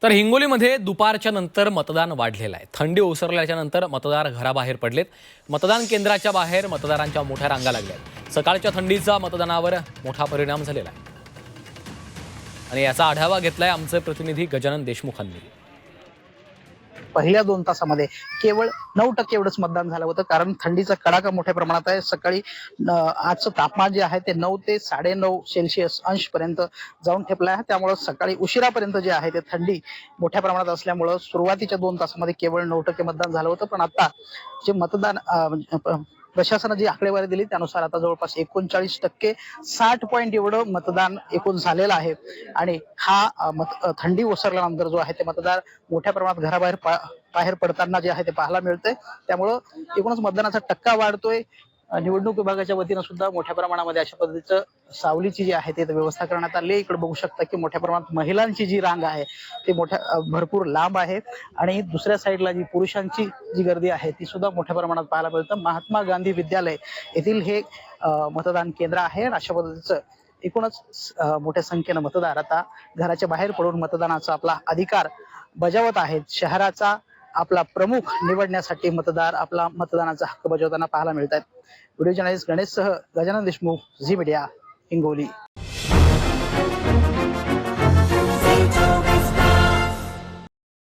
तर हिंगोलीमध्ये दुपारच्या नंतर मतदान वाढलेलं आहे। थंडी ओसरल्याच्या नंतर मतदार घराबाहेर पडलेत। मतदान केंद्राच्या बाहेर मतदारांच्या मोठ्या रांगा लागल्यात। सकाळच्या थंडीचा मतदानावर मोठा परिणाम झालेला आहे आणि याचा आढावा घेतलाय आमचे प्रतिनिधी गजानन देशमुखांनी। पहिल्या 2 तासामध्ये केवळ 9% एवढंच मतदान झालं होतं, कारण थंडीचा कडाका मोठ्या प्रमाणात आहे। सकाळी आजचं तापमान जे आहे ते 9 ते 9.5 सेल्सिअस अंश पर्यंत जाऊन ठेपलं आहे। त्यामुळे सकाळी उशिरापर्यंत जे आहे ते थंडी मोठ्या प्रमाणात असल्यामुळे सुरुवातीच्या 2 तासामध्ये केवळ 9% मतदान झालं होतं। पण आता जे मतदान प्रशासनाने जी आकडेवारी दिली त्यानुसार आता जवळपास 39% 60 पॉईंट एवढं मतदान एकूण झालेलं आहे। आणि हा थंडी ओसरल्यानंतर जो आहे ते मतदार मोठ्या प्रमाणात घराबाहेर पडताना जे आहे ते पाहायला मिळतंय। त्यामुळं एकूणच मतदानाचा टक्का वाढतोय। निवडणूक विभागाच्या वतीनं सुद्धा मोठ्या प्रमाणामध्ये अशा पद्धतीचं सावलीची जी आहे ते व्यवस्था करण्यात आली आहे। इकडे बघू शकता की मोठ्या प्रमाणात महिलांची जी रांग आहे ती भरपूर लांब आहे आणि दुसऱ्या साईडला जी पुरुषांची जी गर्दी आहे ती सुद्धा मोठ्या प्रमाणात पाहायला मिळतं। महात्मा गांधी विद्यालय येथील हे मतदान केंद्र आहे। अशा पद्धतीचं एकूणच मोठ्या संख्येनं मतदार आता घराच्या बाहेर पडून मतदानाचा आपला अधिकार बजावत आहेत। शहराचा आपला प्रमुख निवडण्यासाठी मतदार आपला मतदानाचा हक्क बजावताना पाहायला मिळत आहेत। व्हिडिओ जर्नलिस्ट गणेशसह गजानन देशमुख, झी मीडिया, हिंगोली।